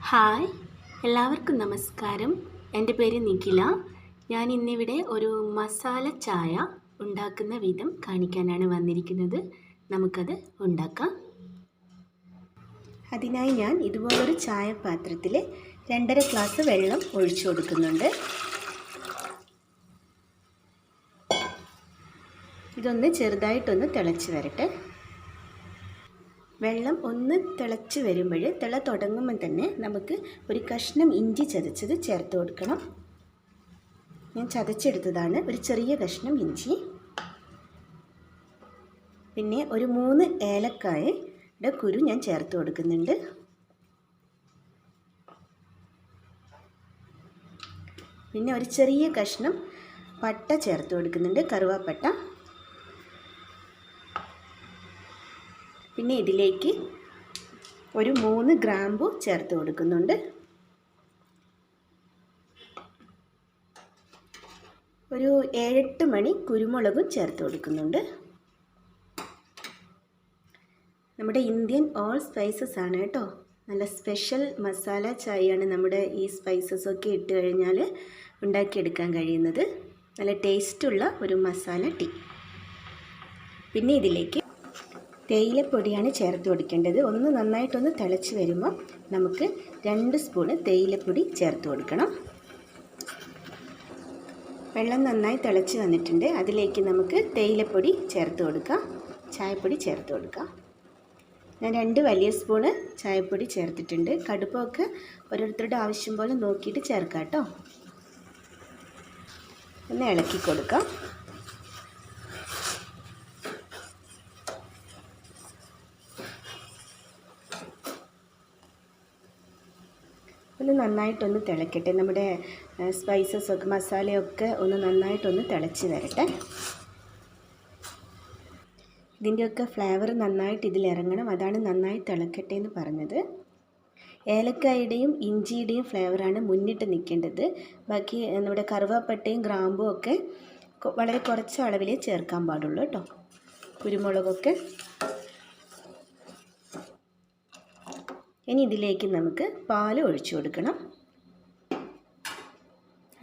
Hi, എല്ലാവർക്കും നമസ്കാരം. എൻ്റെ പേര് നിഖില. ഞാൻ ഇന്നിവിടെ ഒരു മസാല ചായ ഉണ്ടാക്കുന്ന വിധം കാണിക്കാനാണ് വന്നിരിക്കുന്നത്. നമുക്കത് ഉണ്ടാക്കാം. അതിനായി ഞാൻ ഇതുപോലൊരു ചായപാത്രത്തിൽ 2.5 ഗ്ലാസ് വെള്ളം ഒഴിച്ചു കൊടുക്കുന്നുണ്ട്. ഇതൊന്ന് ചെറുതായിട്ടൊന്ന് തിളച്ച് വരട്ടെ. വെള്ളം ഒന്ന് തിളച്ച് വരുമ്പോൾ തിള തുടങ്ങുമ്പോൾ തന്നെ നമുക്ക് ഒരു കഷ്ണം ഇഞ്ചി ചതച്ചത് ചേർത്ത് കൊടുക്കണം. ഞാൻ ചതച്ചെടുത്തതാണ്, ഒരു ചെറിയ കഷ്ണം ഇഞ്ചി. പിന്നെ ഒരു 3 ഏലക്കായയുടെ കുരു ഞാൻ ചേർത്ത് കൊടുക്കുന്നുണ്ട്. പിന്നെ ഒരു ചെറിയ കഷ്ണം പട്ട ചേർത്ത് കൊടുക്കുന്നുണ്ട്, കറുവാപ്പട്ട. പിന്നെ ഇതിലേക്ക് ഒരു 3 ഗ്രാമ്പു ചേർത്ത് കൊടുക്കുന്നുണ്ട്. ഒരു 7-8 മണി കുരുമുളകും ചേർത്ത് കൊടുക്കുന്നുണ്ട്. നമ്മുടെ ഇന്ത്യൻ ഓൾ സ്പൈസസ് ആണ് കേട്ടോ. നല്ല സ്പെഷ്യൽ മസാല ചായയാണ് നമ്മുടെ ഈ സ്പൈസസൊക്കെ ഇട്ട് കഴിഞ്ഞാൽ ഉണ്ടാക്കിയെടുക്കാൻ കഴിയുന്നത്. നല്ല ടേസ്റ്റുള്ള ഒരു മസാല ടീ. പിന്നെ ഇതിലേക്ക് തേയിലപ്പൊടിയാണ് ചേർത്ത് കൊടുക്കേണ്ടത്. ഒന്ന് നന്നായിട്ടൊന്ന് തിളച്ച് വരുമ്പോൾ നമുക്ക് 2 സ്പൂണ് തേയിലപ്പൊടി ചേർത്ത് കൊടുക്കണം. വെള്ളം നന്നായി തിളച്ച് വന്നിട്ടുണ്ട്. അതിലേക്ക് നമുക്ക് തേയിലപ്പൊടി ചേർത്ത് കൊടുക്കാം, ചായപ്പൊടി ചേർത്ത് കൊടുക്കാം. ഞാൻ 2 വലിയ സ്പൂണ് ചായപ്പൊടി ചേർത്തിട്ടുണ്ട്. കടുപ്പമൊക്കെ ഓരോരുത്തരുടെ ആവശ്യം പോലെ നോക്കിയിട്ട് ചേർക്കാം കേട്ടോ. ഒന്ന് ഇളക്കി കൊടുക്കാം. ഒന്ന് നന്നായിട്ടൊന്ന് തിളക്കട്ടെ. നമ്മുടെ സ്പൈസസൊക്കെ മസാലയൊക്കെ ഒന്ന് നന്നായിട്ടൊന്ന് തിളച്ച് വരട്ടെ. ഇതിൻ്റെയൊക്കെ ഫ്ലേവർ നന്നായിട്ട് ഇതിലിറങ്ങണം. അതാണ് നന്നായി തിളക്കട്ടെ എന്ന് പറഞ്ഞത്. ഏലക്കായുടെയും ഇഞ്ചിയുടെയും ഫ്ലേവറാണ് മുന്നിട്ട് നിൽക്കേണ്ടത്. ബാക്കി നമ്മുടെ കറുവാപ്പട്ടയും ഗ്രാമ്പും ഒക്കെ വളരെ കുറച്ച് അളവിലേ ചേർക്കാൻ പാടുള്ളൂ കേട്ടോ. കുരുമുളകൊക്കെ. ഇനി ഇതിലേക്ക് നമുക്ക് പാൽ ഒഴിച്ചു കൊടുക്കണം.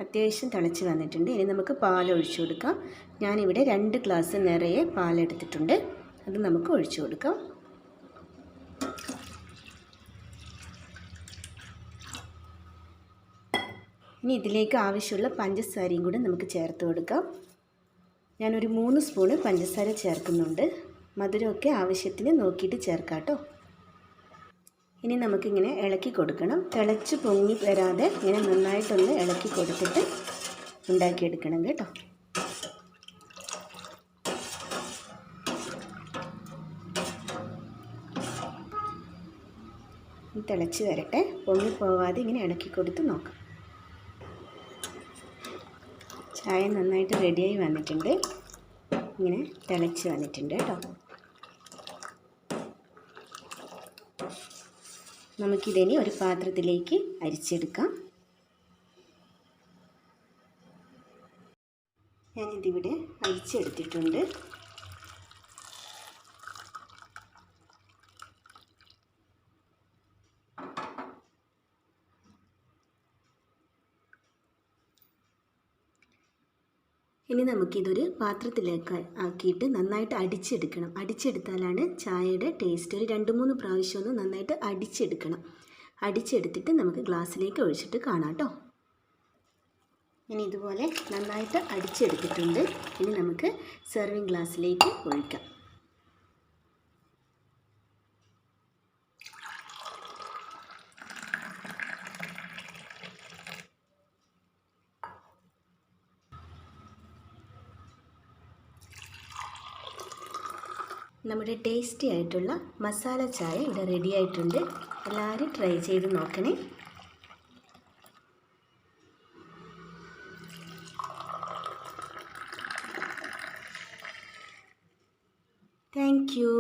അത്യാവശ്യം തിളച്ച് വന്നിട്ടുണ്ട്. ഇനി നമുക്ക് പാൽ ഒഴിച്ചു കൊടുക്കാം. ഞാനിവിടെ 2 ഗ്ലാസ് നിറയെ പാലെടുത്തിട്ടുണ്ട്. അത് നമുക്ക് ഒഴിച്ചു കൊടുക്കാം. ഇനി ഇതിലേക്ക് ആവശ്യമുള്ള പഞ്ചസാരയും കൂടെ നമുക്ക് ചേർത്ത് കൊടുക്കാം. ഞാനൊരു 3 സ്പൂണ് പഞ്ചസാര ചേർക്കുന്നുണ്ട്. മധുരമൊക്കെ ആവശ്യത്തിന് നോക്കിയിട്ട് ചേർക്കാം കേട്ടോ. ഇനി നമുക്കിങ്ങനെ ഇളക്കി കൊടുക്കണം. തിളച്ച് പൊങ്ങി വരാതെ ഇങ്ങനെ നന്നായിട്ടൊന്ന് ഇളക്കി കൊടുത്തിട്ട് ഉണ്ടാക്കിയെടുക്കണം കേട്ടോ. തിളച്ച് വരട്ടെ. പൊങ്ങിപ്പോവാതെ ഇങ്ങനെ ഇളക്കി കൊടുത്ത് നോക്കാം. ചായ നന്നായിട്ട് റെഡിയായി വന്നിട്ടുണ്ട്. ഇങ്ങനെ തിളച്ച് വന്നിട്ടുണ്ട് കേട്ടോ. നമുക്കിതിനി ഒരു പാത്രത്തിലേക്ക് അരിച്ചെടുക്കാം. ഞാനിതിവിടെ അരിച്ചെടുത്തിട്ടുണ്ട്. ഇനി നമുക്കിതൊരു പാത്രത്തിലേക്ക് ആക്കിയിട്ട് നന്നായിട്ട് അടിച്ചെടുക്കണം. അടിച്ചെടുത്താലാണ് ചായയുടെ ടേസ്റ്റ്. ഒരു 2-3 പ്രാവശ്യം ഒന്ന് നന്നായിട്ട് അടിച്ചെടുക്കണം. അടിച്ചെടുത്തിട്ട് നമുക്ക് ഗ്ലാസ്സിലേക്ക് ഒഴിച്ചിട്ട് കാണാം കേട്ടോ. ഇനി ഇതുപോലെ നന്നായിട്ട് അടിച്ചെടുത്തിട്ടുണ്ട്. ഇനി നമുക്ക് സെർവിങ് ഗ്ലാസ്സിലേക്ക് ഒഴിക്കാം. നമ്മുടെ ടേസ്റ്റി ആയിട്ടുള്ള മസാല ചായ ഇവിടെ റെഡി ആയിട്ടുണ്ട്. എല്ലാവരും ട്രൈ ചെയ്ത് നോക്കണേ. Thank you.